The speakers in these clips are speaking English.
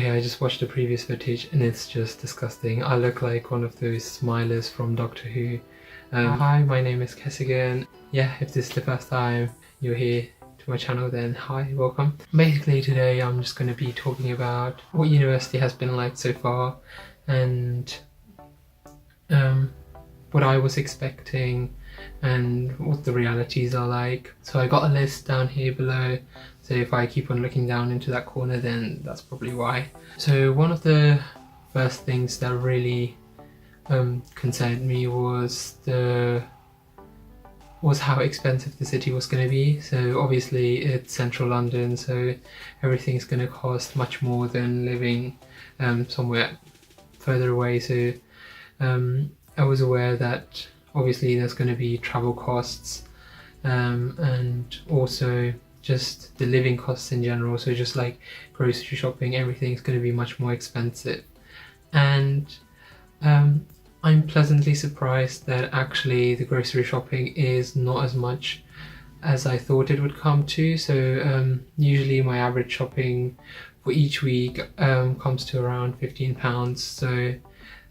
Okay, I just watched the previous footage and it's just disgusting. I look like one of those smilers from Doctor Who. Hi, my name is Kesigan. Yeah, if this is the first time you're here to my channel, then hi, welcome. Basically today I'm just going to be talking about what university has been like so far and what I was expecting and what the realities are like. So I got a list down here below, so if I keep on looking down into that corner then that's probably why. So one of the first things that really concerned me was how expensive the city was going to be. So obviously it's central London, so everything's going to cost much more than living somewhere further away. So I was aware that obviously there's going to be travel costs and also just the living costs in general, so just like grocery shopping, everything's going to be much more expensive. And I'm pleasantly surprised that actually the grocery shopping is not as much as I thought it would come to. So usually my average shopping for each week comes to around £15, so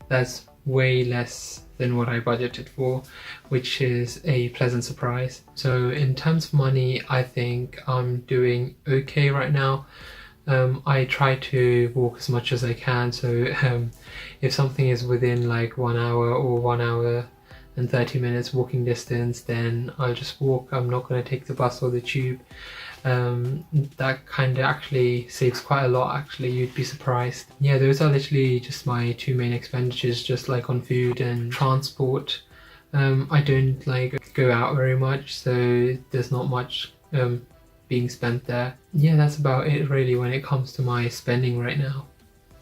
that's way less than what I budgeted for, which is a pleasant surprise. So in terms of money, I think I'm doing okay right now. I try to walk as much as I can, so if something is within like 1 hour or 1 hour and 30 minutes walking distance, then I'll just walk. I'm not going to take the bus or the tube. That kind of actually saves quite a lot, actually, you'd be surprised. Yeah, those are literally just my two main expenditures, just like on food and transport. I don't like go out very much, so there's not much being spent there. Yeah, that's about it really when it comes to my spending right now.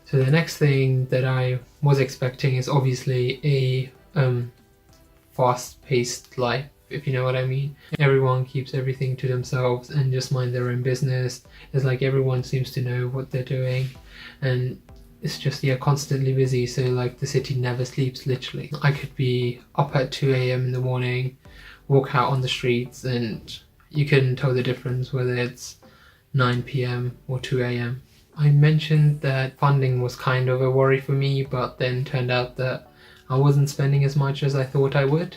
So the next thing that I was expecting is obviously a fast-paced life, if you know what I mean. Everyone keeps everything to themselves and just mind their own business. It's like everyone seems to know what they're doing, and it's just, yeah, constantly busy. So like the city never sleeps, literally. I could be up at 2 AM in the morning, walk out on the streets, and you can tell the difference whether it's 9 PM or 2 AM. I mentioned that funding was kind of a worry for me, but then turned out that I wasn't spending as much as I thought I would.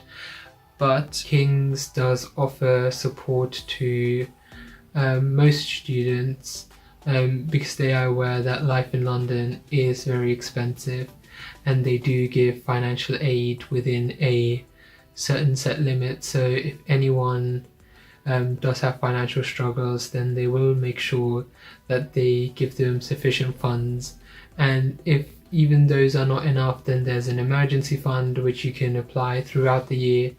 But King's does offer support to most students because they are aware that life in London is very expensive, and they do give financial aid within a certain set limit. So if anyone does have financial struggles, then they will make sure that they give them sufficient funds. And if even those are not enough, then there's an emergency fund which you can apply throughout the year,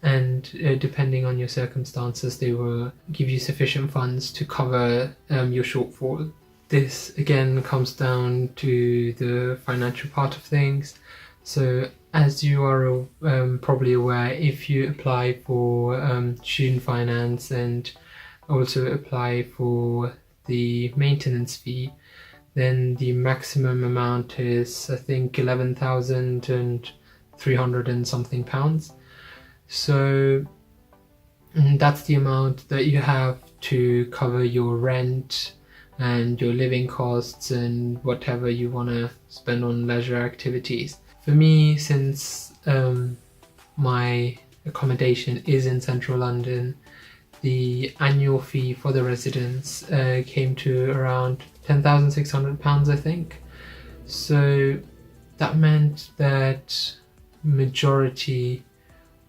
and depending on your circumstances they will give you sufficient funds to cover your shortfall. This again comes down to the financial part of things. So as you are probably aware, if you apply for student finance and also apply for the maintenance fee, then the maximum amount is, I think, 11,300 and something pounds. So that's the amount that you have to cover your rent and your living costs and whatever you want to spend on leisure activities. For me, since my accommodation is in central London, the annual fee for the residents came to around £10,600, I think. So that meant that majority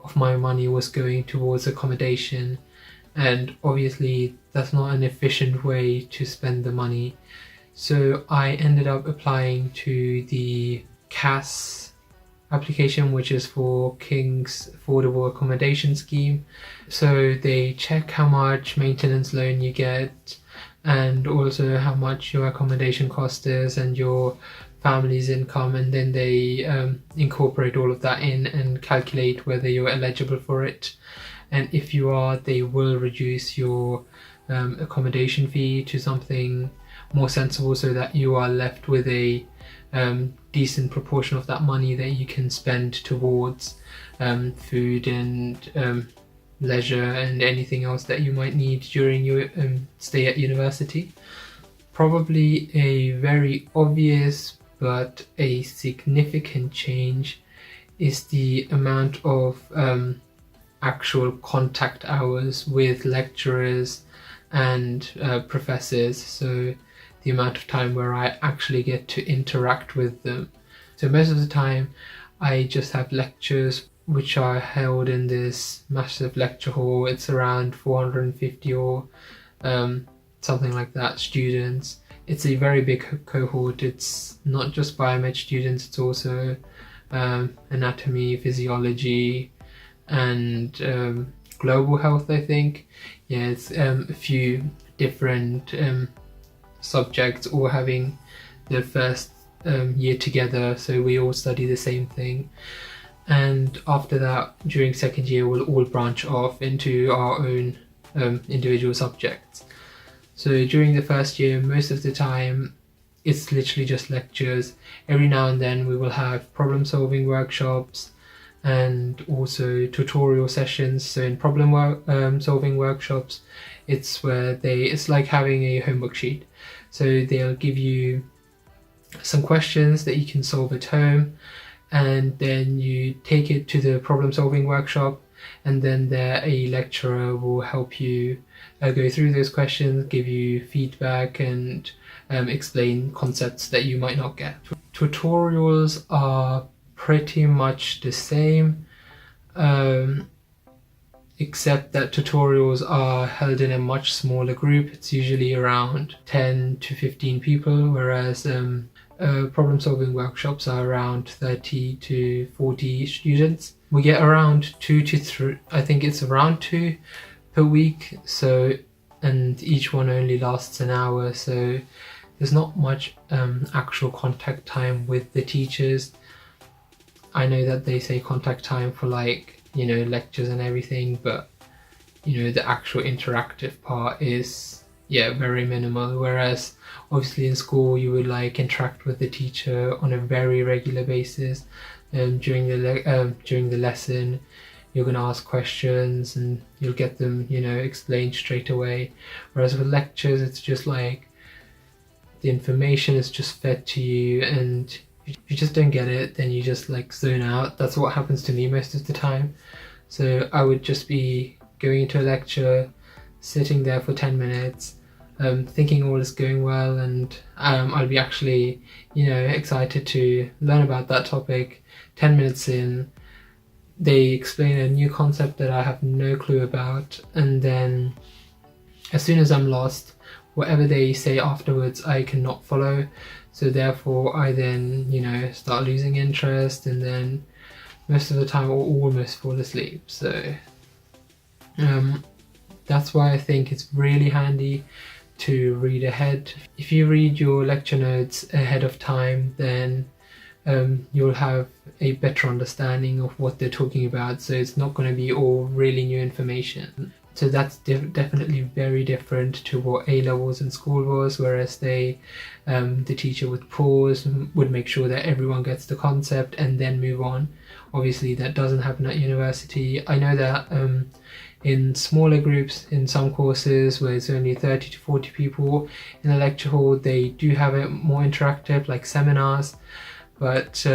of my money was going towards accommodation, and obviously that's not an efficient way to spend the money. So I ended up applying to the CAS application, which is for King's Affordable Accommodation Scheme. So they check how much maintenance loan you get and also how much your accommodation cost is and your family's income, and then they incorporate all of that in and calculate whether you're eligible for it. And if you are, they will reduce your accommodation fee to something more sensible, so that you are left with a decent proportion of that money that you can spend towards food and leisure and anything else that you might need during your stay at university. Probably a very obvious but a significant change is the amount of actual contact hours with lecturers and professors, so the amount of time where I actually get to interact with them. So most of the time I just have lectures which are held in this massive lecture hall. It's around 450 or something like that students. It's a very big cohort. It's not just biomed students, it's also anatomy, physiology, and global health, I think. Yeah, it's a few different subjects all having their first year together, so we all study the same thing. And after that, during second year, we'll all branch off into our own individual subjects. So during the first year, most of the time, it's literally just lectures. Every now and then we will have problem solving workshops and also tutorial sessions. So in problem solving workshops, it's like having a homework sheet. So they'll give you some questions that you can solve at home, and then you take it to the problem solving workshop, and then a lecturer will help you go through those questions, give you feedback, and explain concepts that you might not get. Tutorials are pretty much the same, except that tutorials are held in a much smaller group. It's usually around 10 to 15 people, whereas problem solving workshops are around 30 to 40 students. We get around 2 to 3, I think it's around 2 per week, so, and each one only lasts an hour, so there's not much actual contact time with the teachers. I know that they say contact time for, like, you know, lectures and everything, but you know, the actual interactive part is, yeah, very minimal. Whereas obviously in school you would like interact with the teacher on a very regular basis, and during the lesson you're going to ask questions and you'll get them, you know, explained straight away. Whereas with lectures, it's just like the information is just fed to you, and if you just don't get it, then you just like zone out. That's what happens to me most of the time. So I would just be going into a lecture, sitting there for 10 minutes, thinking all is going well, and I'll be actually, you know, excited to learn about that topic. 10 minutes in, they explain a new concept that I have no clue about, and then as soon as I'm lost, whatever they say afterwards I cannot follow. So therefore I then, you know, start losing interest, and then most of the time I'll almost fall asleep. So that's why I think it's really handy to read ahead. If you read your lecture notes ahead of time, then you'll have a better understanding of what they're talking about, so it's not going to be all really new information. So that's definitely very different to what A-levels in school was, whereas the teacher would pause, would make sure that everyone gets the concept and then move on. Obviously that doesn't happen at university. I know that in smaller groups, in some courses where it's only 30 to 40 people in a lecture hall, they do have it more interactive, like seminars. But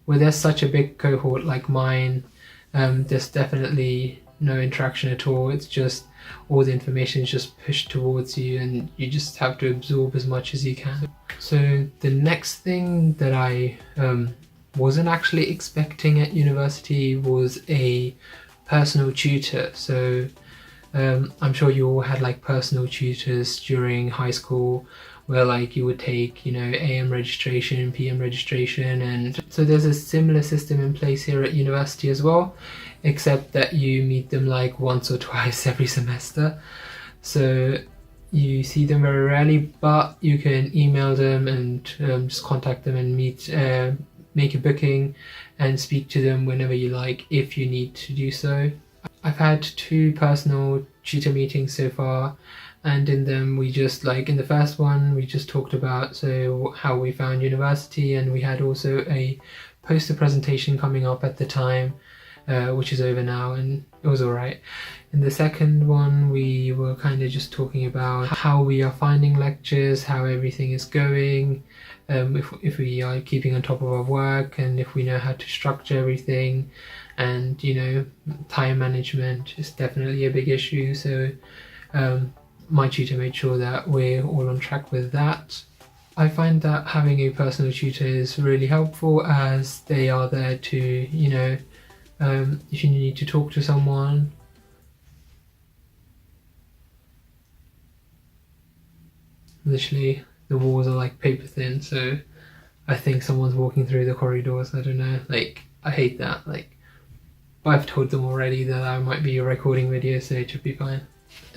where there's such a big cohort like mine, there's definitely no interaction at all. It's just all the information is just pushed towards you, and you just have to absorb as much as you can. So the next thing that I wasn't actually expecting at university was a personal tutor. So I'm sure you all had like personal tutors during high school, where like you would take, you know, AM registration, PM registration, and so there's a similar system in place here at university as well, except that you meet them like once or twice every semester. So you see them very rarely, but you can email them and just contact them and meet, make a booking and speak to them whenever you like, if you need to do so. I've had 2 personal tutor meetings so far, and in them we just, like in the first one, we just talked about how we found university, and we had also a poster presentation coming up at the time, which is over now, and it was alright. In the second one, we were kind of just talking about how we are finding lectures, how everything is going, if we are keeping on top of our work, and if we know how to structure everything. And time management is definitely a big issue, so my tutor made sure that we're all on track with that. I find that having a personal tutor is really helpful, as they are there to, if you need to talk to someone, literally the walls are like paper thin, so I think someone's walking through the corridors. I don't know, I hate that, but I've told them already that I might be recording videos, so it should be fine.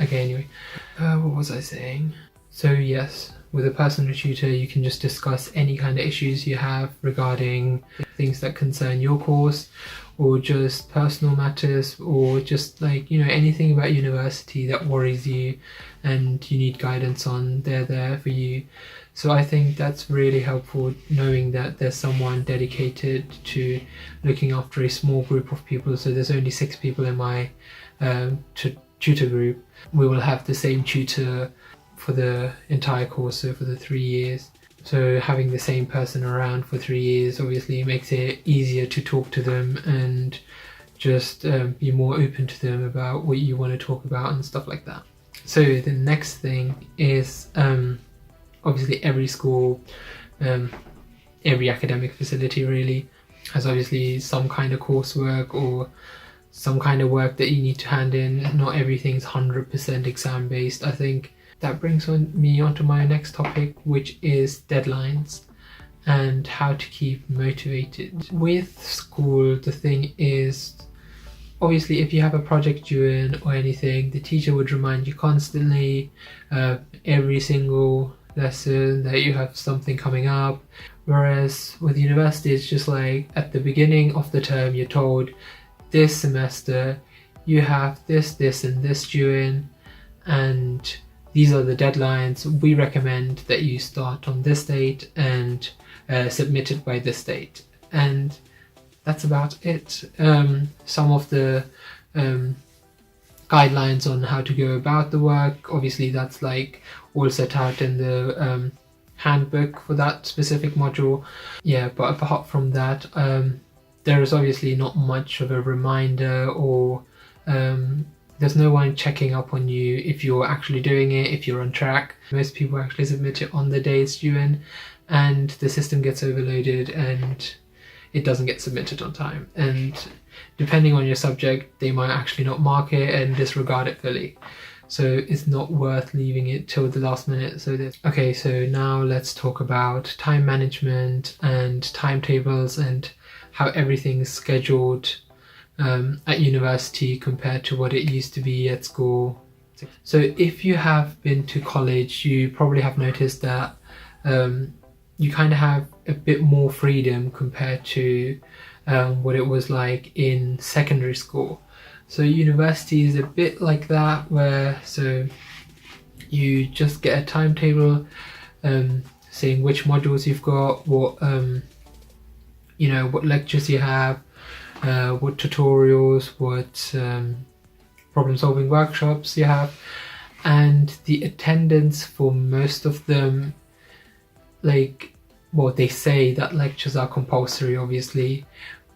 Okay, anyway, what was I saying? So yes, with a personal tutor you can just discuss any kind of issues you have regarding things that concern your course, or just personal matters, or just anything about university that worries you and you need guidance on. They're there for you. So I think that's really helpful, knowing that there's someone dedicated to looking after a small group of people. So there's only 6 people in my tutor group. We will have the same tutor for the entire course, so for the 3 years. So having the same person around for 3 years obviously makes it easier to talk to them and just be more open to them about what you want to talk about and stuff like that. So the next thing is obviously every school, every academic facility really has obviously some kind of coursework or some kind of work that you need to hand in. Not everything's 100% exam based. I think that brings me onto my next topic, which is deadlines and how to keep motivated. With school, the thing is, obviously if you have a project due in or anything, the teacher would remind you constantly, every single lesson, that you have something coming up. Whereas with university, it's just at the beginning of the term you're told, this semester you have this and this due in, and these are the deadlines. We recommend that you start on this date and submit it by this date. And that's about it. Some of the guidelines on how to go about the work, obviously that's all set out in the handbook for that specific module. Yeah, but apart from that, there is obviously not much of a reminder, or there's no one checking up on you if you're actually doing it, if you're on track. Most people actually submit it on the day it's due in, and the system gets overloaded and it doesn't get submitted on time. And depending on your subject, they might actually not mark it and disregard it fully. So it's not worth leaving it till the last minute. Okay, so now let's talk about time management and timetables and how everything's scheduled at university compared to what it used to be at school. So if you have been to college, you probably have noticed that you kind of have a bit more freedom compared to what it was like in secondary school. So university is a bit like that, where you just get a timetable saying which modules you've got, what what lectures you have, what tutorials, what problem-solving workshops you have, and the attendance for most of them, they say that lectures are compulsory, obviously,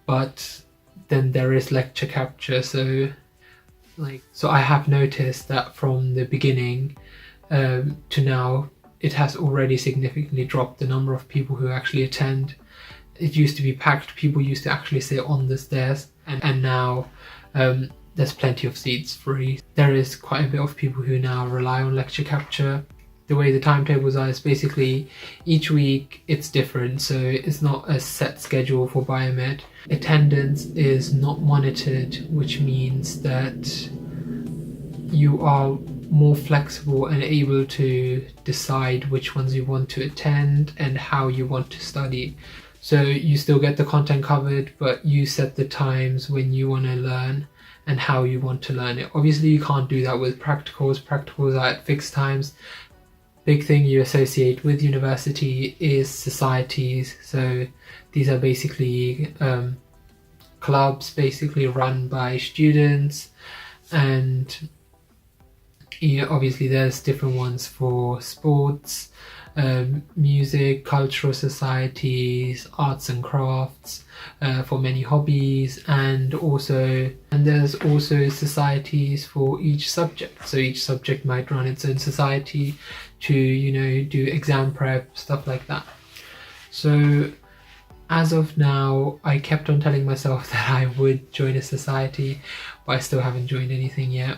but then there is lecture capture. So I have noticed that from the beginning to now, it has already significantly dropped the number of people who actually attend. It used to be packed, people used to actually sit on the stairs, and now there's plenty of seats free. There is quite a bit of people who now rely on lecture capture. The way the timetables are is basically each week it's different, so it's not a set schedule for biomed. Attendance is not monitored, which means that you are more flexible and able to decide which ones you want to attend and how you want to study. So you still get the content covered, but you set the times when you want to learn and how you want to learn it. Obviously you can't do that with practicals. Practicals are at fixed times. Big thing you associate with university is societies. So these are basically clubs basically run by students, and obviously there's different ones for sports, music, cultural societies, arts and crafts, for many hobbies, and there's also societies for each subject. So each subject might run its own society to do exam prep, stuff like that. So as of now, I kept on telling myself that I would join a society, but I still haven't joined anything yet.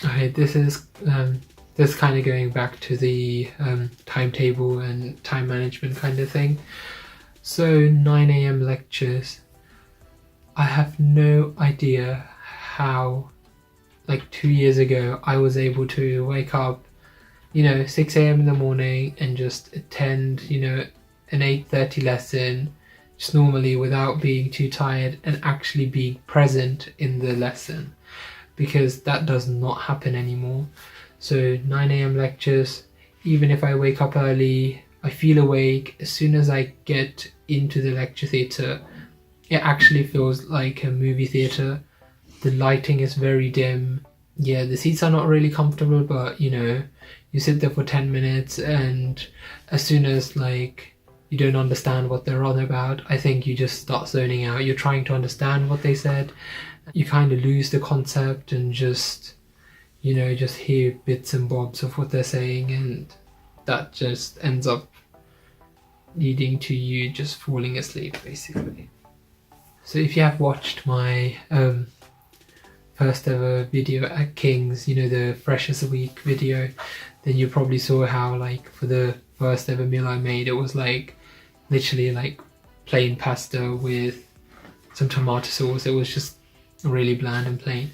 Okay, this is kind of going back to the timetable and time management kind of thing. So 9 a.m. lectures. I have no idea how, like 2 years ago, I was able to wake up, 6 a.m. in the morning and just attend, an 8:30 lesson, just normally without being too tired and actually being present in the lesson, because that does not happen anymore. So 9 a.m. lectures, even if I wake up early, I feel awake. As soon as I get into the lecture theatre, it actually feels like a movie theatre. The lighting is very dim. Yeah, the seats are not really comfortable, but you sit there for 10 minutes, and as soon as you don't understand what they're on about, I think you just start zoning out. You're trying to understand what they said. You kind of lose the concept and just hear bits and bobs of what they're saying, and that just ends up leading to you just falling asleep, basically. So if you have watched my first ever video at King's, the Freshers a Week video, then you probably saw how for the first ever meal I made, it was literally plain pasta with some tomato sauce. It was just really bland and plain,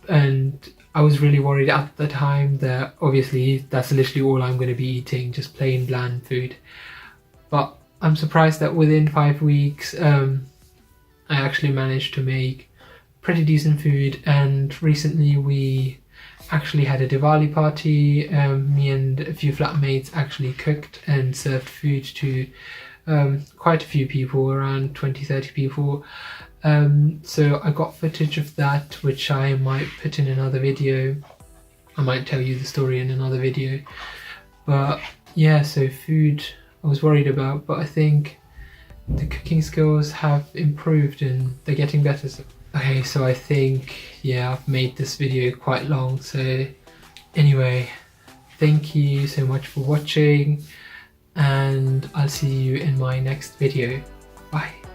and I was really worried at the time that obviously that's literally all I'm going to be eating, just plain bland food. But I'm surprised that within 5 weeks I actually managed to make pretty decent food. And recently we actually had a Diwali party. Me and a few flatmates actually cooked and served food to quite a few people, around 20-30 people. So I got footage of that, which I might put in another video. I might tell you the story in another video. But yeah, so food I was worried about, but I think the cooking skills have improved and they're getting better. Okay, so I think, yeah, I've made this video quite long. So anyway, thank you so much for watching, and I'll see you in my next video. Bye.